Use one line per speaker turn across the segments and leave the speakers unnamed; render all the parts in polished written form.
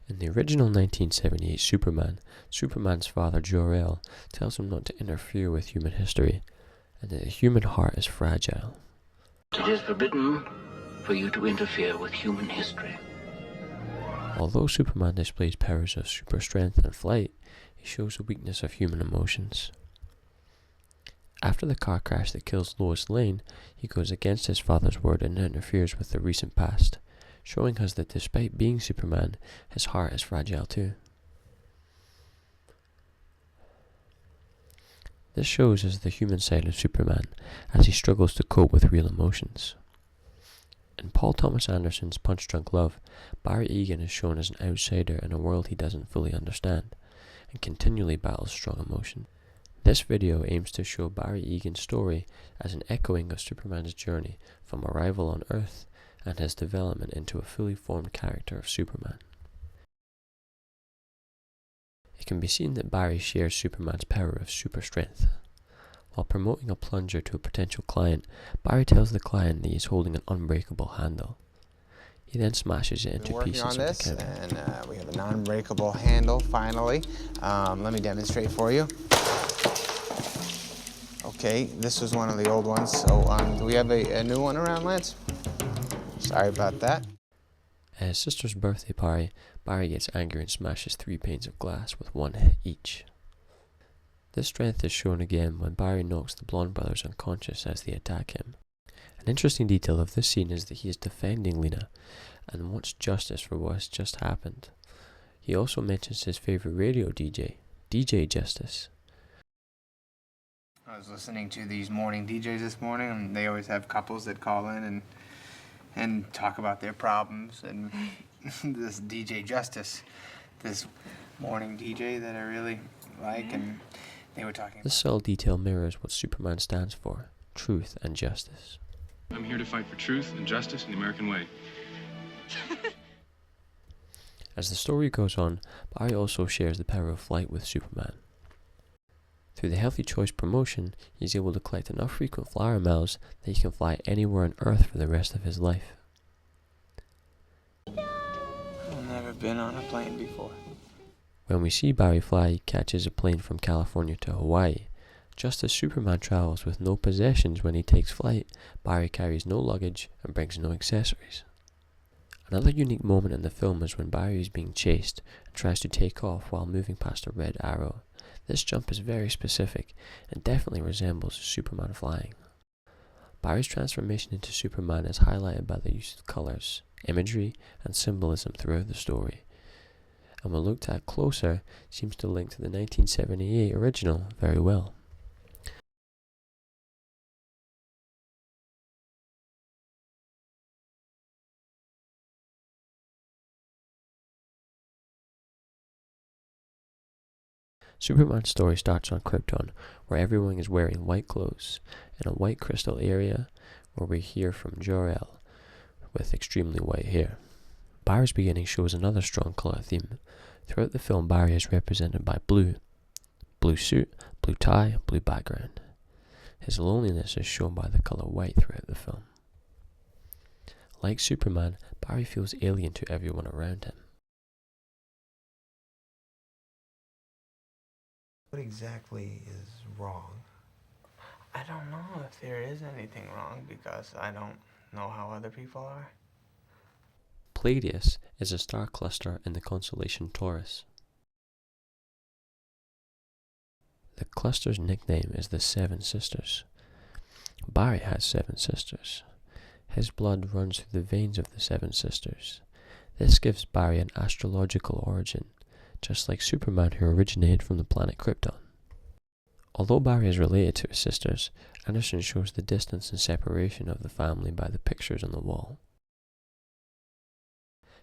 In the original 1978 Superman, Superman's father Jor-El tells him not to interfere with human history, and that the human heart is fragile.
It is forbidden for you to interfere with human history.
Although Superman displays powers of super strength and flight, he shows the weakness of human emotions. After the car crash that kills Lois Lane, he goes against his father's word and interferes with the recent past, showing us that despite being Superman, his heart is fragile too. This shows us the human side of Superman as he struggles to cope with real emotions. In Paul Thomas Anderson's Punch Drunk Love, Barry Egan is shown as an outsider in a world he doesn't fully understand, and continually battles strong emotion. This video aims to show Barry Egan's story as an echoing of Superman's journey from arrival on Earth and his development into a fully formed character of Superman. It can be seen that Barry shares Superman's power of super strength. While promoting a plunger to a potential client, Barry tells the client that he is holding an unbreakable handle. He then smashes it into pieces on this,
of the counter. And we have a non-breakable handle, finally. Let me demonstrate for you. Okay, this was one of the old ones, so do we have a new one around, Lance? Sorry about that.
At his sister's birthday party, Barry gets angry and smashes 3 panes of glass with one hit each. This strength is shown again when Barry knocks the blonde brothers unconscious as they attack him. An interesting detail of this scene is that he is defending Lena and wants justice for what has just happened. He also mentions his favourite radio DJ, DJ Justice.
I was listening to these morning DJs this morning, and they always have couples that call in and talk about their problems. And this DJ Justice, this morning DJ that I really like, and they were talking.
This subtle detail mirrors what Superman stands for: truth and justice.
I'm here to fight for truth and justice in the American way.
As the story goes on, Barry also shares the power of flight with Superman. Through the Healthy Choice promotion, he is able to collect enough frequent flyer miles that he can fly anywhere on Earth for the rest of his life.
I've never been on a plane before.
When we see Barry fly, he catches a plane from California to Hawaii. Just as Superman travels with no possessions when he takes flight, Barry carries no luggage and brings no accessories. Another unique moment in the film is when Barry is being chased and tries to take off while moving past a red arrow. This jump is very specific and definitely resembles Superman flying. Barry's transformation into Superman is highlighted by the use of colours, imagery and symbolism throughout the story, and when looked at closer, seems to link to the 1978 original very well. Superman's story starts on Krypton, where everyone is wearing white clothes, in a white crystal area where we hear from Jor-El with extremely white hair. Barry's beginning shows another strong colour theme. Throughout the film, Barry is represented by blue. Blue suit, blue tie, blue background. His loneliness is shown by the colour white throughout the film. Like Superman, Barry feels alien to everyone around him.
What exactly is wrong? I don't know if there is anything wrong because I don't know how other people are.
Pleiades is a star cluster in the constellation Taurus. The cluster's nickname is the Seven Sisters. Barry has 7 sisters. His blood runs through the veins of the 7 sisters. This gives Barry an astrological origin, just like Superman, who originated from the planet Krypton. Although Barry is related to his sisters, Anderson shows the distance and separation of the family by the pictures on the wall.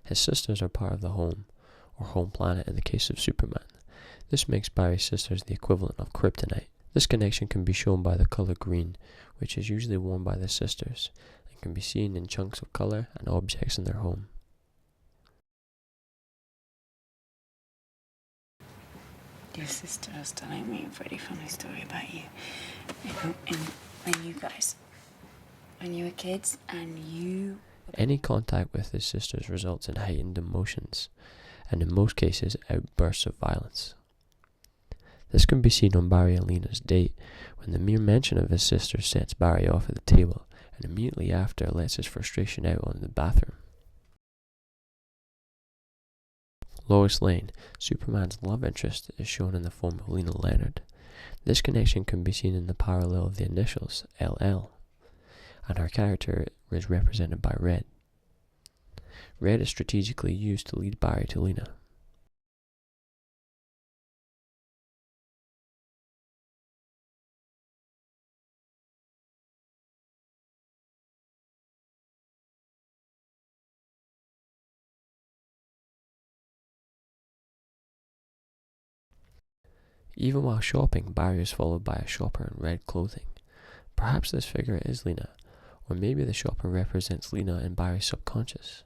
His sisters are part of the home, or home planet in the case of Superman. This makes Barry's sisters the equivalent of kryptonite. This connection can be shown by the color green, which is usually worn by the sisters, and can be seen in chunks of color and objects in their home.
Your sister was telling me a pretty funny story about you. And when you were kids and you...
Any contact with his sisters results in heightened emotions, and in most cases outbursts of violence. This can be seen on Barry and Lena's date, when the mere mention of his sister sets Barry off at the table, and immediately after lets his frustration out on the bathroom. Lois Lane, Superman's love interest, is shown in the form of Lena Leonard. This connection can be seen in the parallel of the initials, LL, and her character is represented by red. Red is strategically used to lead Barry to Lena. Even while shopping, Barry is followed by a shopper in red clothing. Perhaps this figure is Lena, or maybe the shopper represents Lena in Barry's subconscious.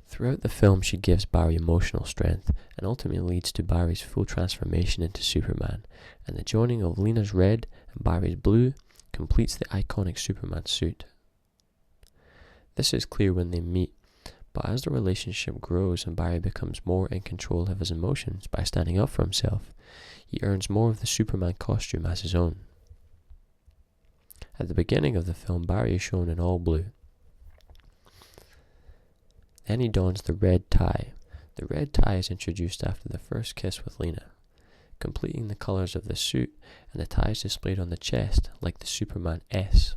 Throughout the film, she gives Barry emotional strength and ultimately leads to Barry's full transformation into Superman, and the joining of Lena's red and Barry's blue completes the iconic Superman suit. This is clear when they meet, but as the relationship grows and Barry becomes more in control of his emotions by standing up for himself, he earns more of the Superman costume as his own. At the beginning of the film, Barry is shown in all blue. Then he dons the red tie. The red tie is introduced after the first kiss with Lena, completing the colours of the suit, and the tie is displayed on the chest like the Superman S.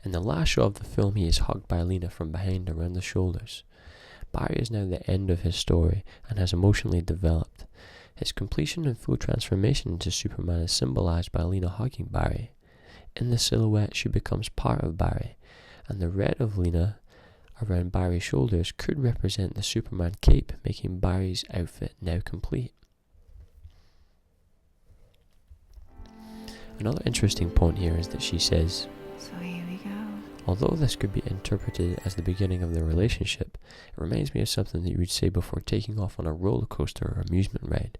In the last shot of the film, he is hugged by Lena from behind around the shoulders. Barry is now the end of his story and has emotionally developed. His completion and full transformation into Superman is symbolised by Lena hugging Barry. In the silhouette, she becomes part of Barry, and the red of Lena around Barry's shoulders could represent the Superman cape, making Barry's outfit now complete. Another interesting point here is that she says,
So here we go.
although this could be interpreted as the beginning of their relationship, it reminds me of something that you would say before taking off on a roller coaster or amusement ride.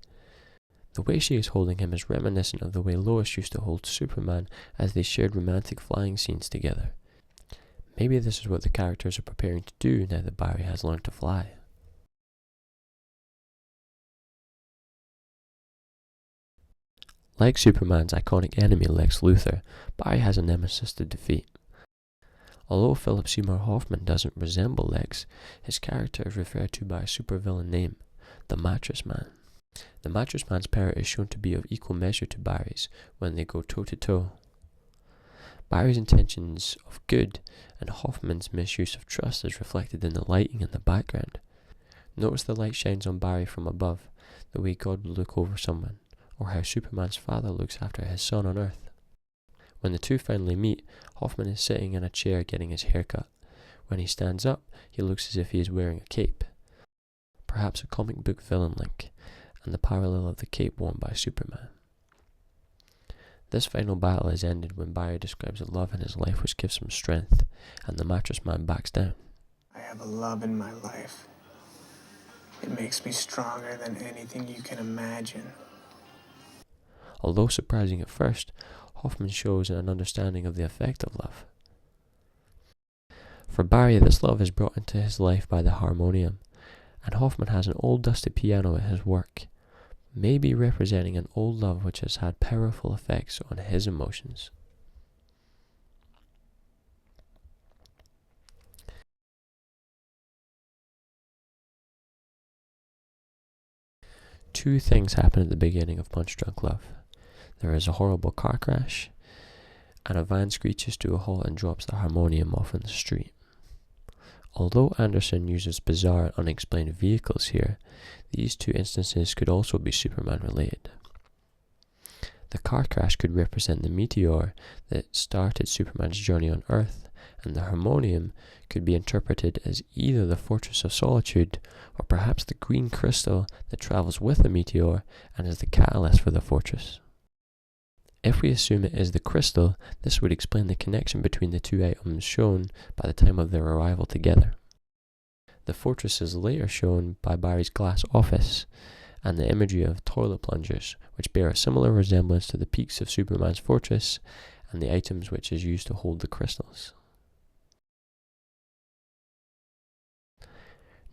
The way she is holding him is reminiscent of the way Lois used to hold Superman as they shared romantic flying scenes together. Maybe this is what the characters are preparing to do now that Barry has learned to fly. Like Superman's iconic enemy Lex Luthor, Barry has a nemesis to defeat. Although Philip Seymour Hoffman doesn't resemble Lex, his character is referred to by a supervillain name, the Mattress Man. The Mattress Man's power is shown to be of equal measure to Barry's when they go toe-to-toe. Barry's intentions of good and Hoffman's misuse of trust is reflected in the lighting in the background. Notice the light shines on Barry from above, the way God would look over someone, or how Superman's father looks after his son on Earth. When the two finally meet, Hoffman is sitting in a chair getting his hair cut. When he stands up, he looks as if he is wearing a cape. Perhaps a comic book villain link, and the parallel of the cape worn by Superman. This final battle is ended when Barry describes a love in his life which gives him strength, and the Mattress Man backs down.
I have a love in my life. It makes me stronger than anything you can imagine.
Although surprising at first, Hoffman shows an understanding of the effect of love. For Barry, this love is brought into his life by the harmonium, and Hoffman has an old dusty piano at his work, maybe representing an old love which has had powerful effects on his emotions. Two things happen at the beginning of Punch Drunk Love. There is a horrible car crash, and a van screeches to a halt and drops the harmonium off in the street. Although Anderson uses bizarre and unexplained vehicles here, these two instances could also be Superman related. The car crash could represent the meteor that started Superman's journey on Earth, and the harmonium could be interpreted as either the Fortress of Solitude or perhaps the green crystal that travels with the meteor and is the catalyst for the fortress. If we assume it is the crystal, this would explain the connection between the two items shown by the time of their arrival together. The fortress is later shown by Barry's glass office, and the imagery of toilet plungers, which bear a similar resemblance to the peaks of Superman's fortress and the items which is used to hold the crystals.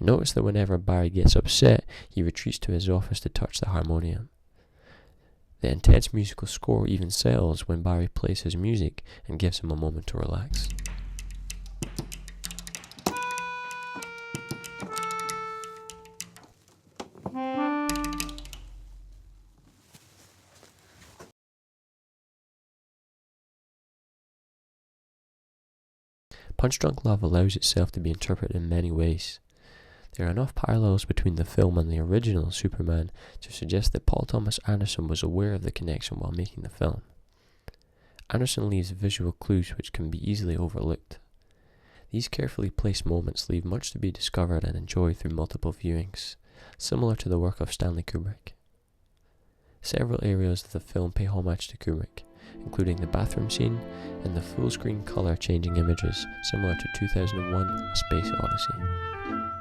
Notice that whenever Barry gets upset, he retreats to his office to touch the harmonium. The intense musical score even settles when Barry plays his music and gives him a moment to relax. Punch Drunk Love allows itself to be interpreted in many ways. There are enough parallels between the film and the original Superman to suggest that Paul Thomas Anderson was aware of the connection while making the film. Anderson leaves visual clues which can be easily overlooked. These carefully placed moments leave much to be discovered and enjoyed through multiple viewings, similar to the work of Stanley Kubrick. Several areas of the film pay homage to Kubrick, including the bathroom scene and the full-screen color-changing images similar to 2001: A Space Odyssey.